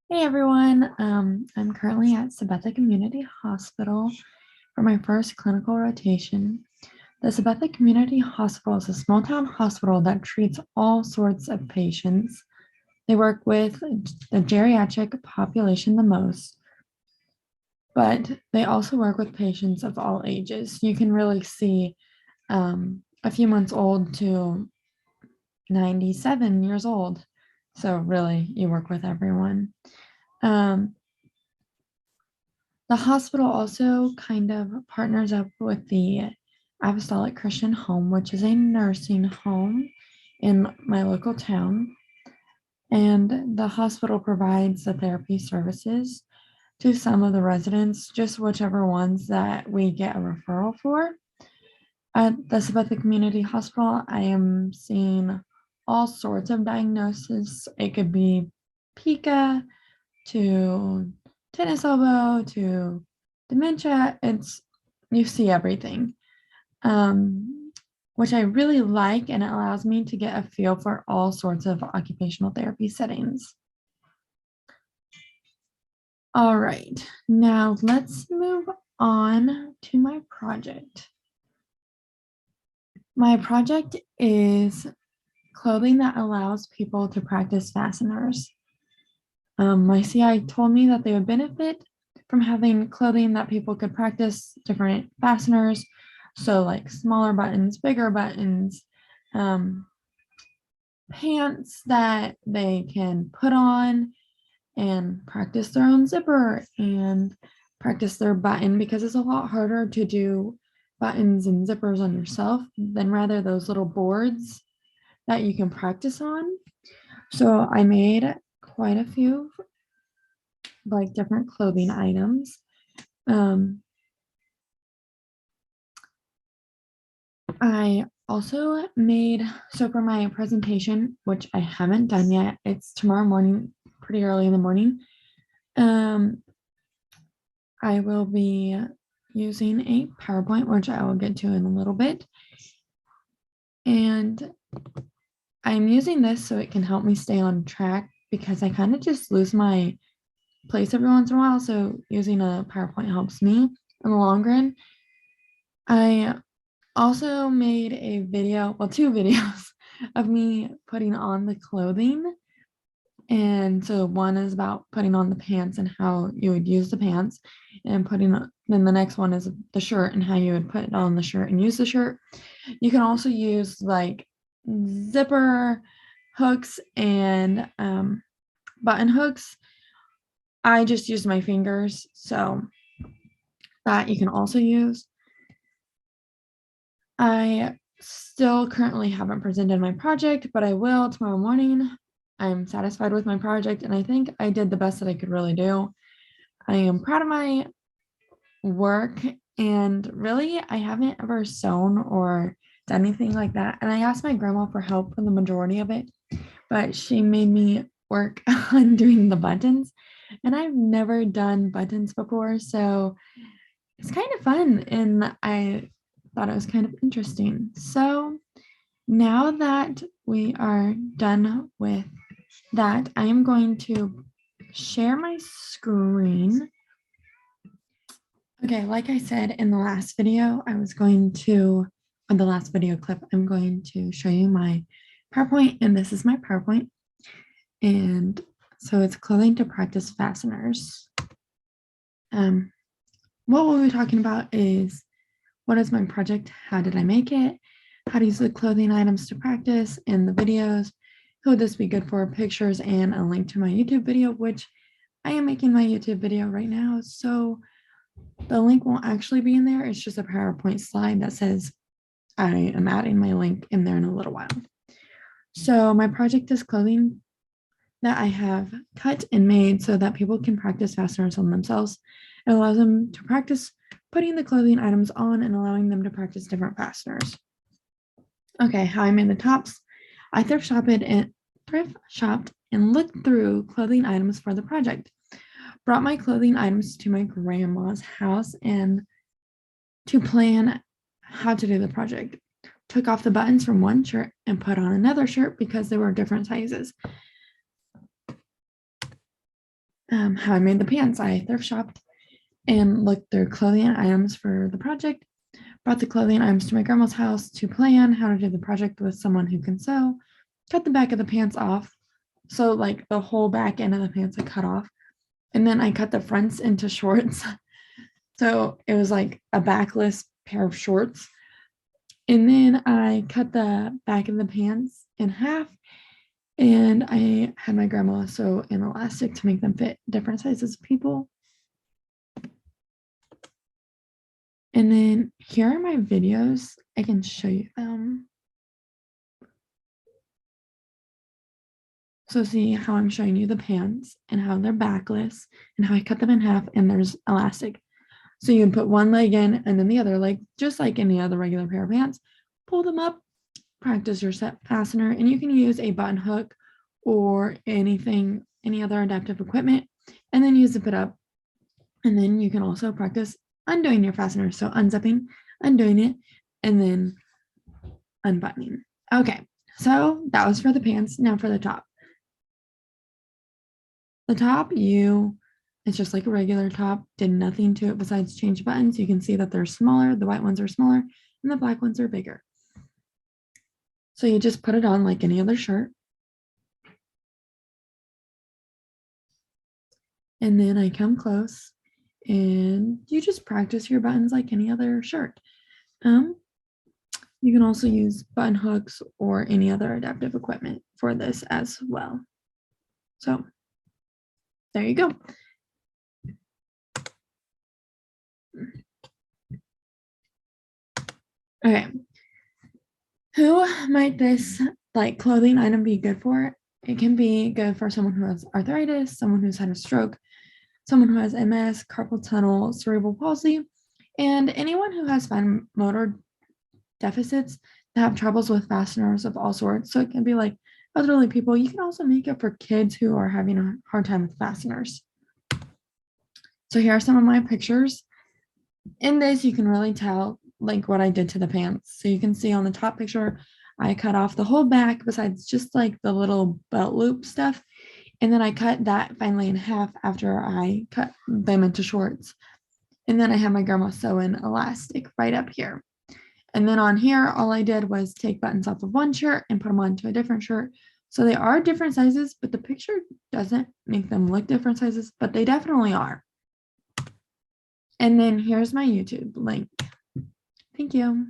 Hey everyone, I'm currently at Sabetha Community Hospital for my first clinical rotation. The Sabetha Community Hospital is a small town hospital that treats all sorts of patients. They work with the geriatric population the most, but they also work with patients of all ages. You can really see a few months old to 97 years old. So really, you work with everyone. Um, The hospital also kind of partners up with the Apostolic Christian Home, which is a nursing home in my local town. And the hospital provides the therapy services to some of the residents, just whichever ones that we get a referral for. At the Sabetha Community Hospital, I am seeing all sorts of diagnoses. It could be pica to tennis elbow to dementia. You see everything, which I really like, and it allows me to get a feel for all sorts of occupational therapy settings. All right, now let's move on to my project. My project is clothing that allows people to practice fasteners. My CI told me that they would benefit from having clothing that people could practice different fasteners. So like smaller buttons, bigger buttons, pants that they can put on and practice their own zipper and practice their button, because it's a lot harder to do buttons and zippers on yourself than rather those little boards that you can practice on. So I made quite a few like different clothing items. Um, I also made, so for my presentation, which I haven't done yet, it's tomorrow morning, pretty early in the morning. I will be using a PowerPoint, which I will get to in a little bit. And I'm using this so it can help me stay on track, because I kind of just lose my place every once in a while. So using a PowerPoint helps me in the long run. I also made a video, well, two videos of me putting on the clothing. And so one is about putting on the pants and how you would use the pants, and then the next one is the shirt and how you would put on the shirt and use the shirt. You can also use like zipper hooks and button hooks. I just used my fingers, so that you can also use. I still currently haven't presented my project, but I will tomorrow morning. I'm satisfied with my project, and I think I did the best that I could really do. I am proud of my work, and really, I haven't ever sewn or done anything like that. And I asked my grandma for help for the majority of it, but she made me work on doing the buttons, and I've never done buttons before, so it's kind of fun, and I thought it was kind of interesting. So now that we are done with that, I am going to share my screen. Okay, like I said in the last video, on the last video clip, I'm going to show you my PowerPoint, and this is my PowerPoint. And so it's clothing to practice fasteners. What we'll be talking about is, what is my project? How did I make it? How to use the clothing items to practice, and the videos. Who would this be good for? Pictures, and a link to my YouTube video, which I am making my YouTube video right now. So the link won't actually be in there. It's just a PowerPoint slide that says I am adding my link in there in a little while. So my project is clothing that I have cut and made so that people can practice fasteners on themselves. It allows them to practice putting the clothing items on and allowing them to practice different fasteners. Okay, how I made the tops. I thrift shopped and looked through clothing items for the project. Brought my clothing items to my grandma's house and to plan how to do the project. Took off the buttons from one shirt and put on another shirt because they were different sizes. how I made the pants. I thrift shopped and looked through clothing items for the project, brought the clothing items to my grandma's house to plan how to do the project with someone who can sew, cut the back of the pants off. So like the whole back end of the pants I cut off. And then I cut the fronts into shorts. So it was like a backless pair of shorts. And then I cut the back of the pants in half. And I had my grandma sew an elastic to make them fit different sizes of people. And then here are my videos. I can show you them. So see how I'm showing you the pants and how they're backless and how I cut them in half and there's elastic. So you can put one leg in and then the other leg, just like any other regular pair of pants, pull them up, practice your set fastener, and you can use a button hook or anything, any other adaptive equipment, and then you zip it up. And then you can also practice undoing your fastener. So unzipping, undoing it, and then unbuttoning. Okay, so that was for the pants. Now for the top. The top, it's just like a regular top, did nothing to it besides change buttons. You can see that they're smaller, the white ones are smaller, and the black ones are bigger. So you just put it on like any other shirt. And then I come close and you just practice your buttons like any other shirt. You can also use button hooks or any other adaptive equipment for this as well. So there you go. Okay. Who might this like clothing item be good for? It can be good for someone who has arthritis, someone who's had a stroke, someone who has MS, carpal tunnel, cerebral palsy, and anyone who has fine motor deficits that have troubles with fasteners of all sorts. So it can be like elderly people. You can also make it for kids who are having a hard time with fasteners. So here are some of my pictures. In this, you can really tell like what I did to the pants. So you can see on the top picture, I cut off the whole back besides just like the little belt loop stuff. And then I cut that finally in half after I cut them into shorts. And then I had my grandma sew an elastic right up here. And then on here, all I did was take buttons off of one shirt and put them onto a different shirt. So they are different sizes, but the picture doesn't make them look different sizes, but they definitely are. And then here's my YouTube link. Thank you.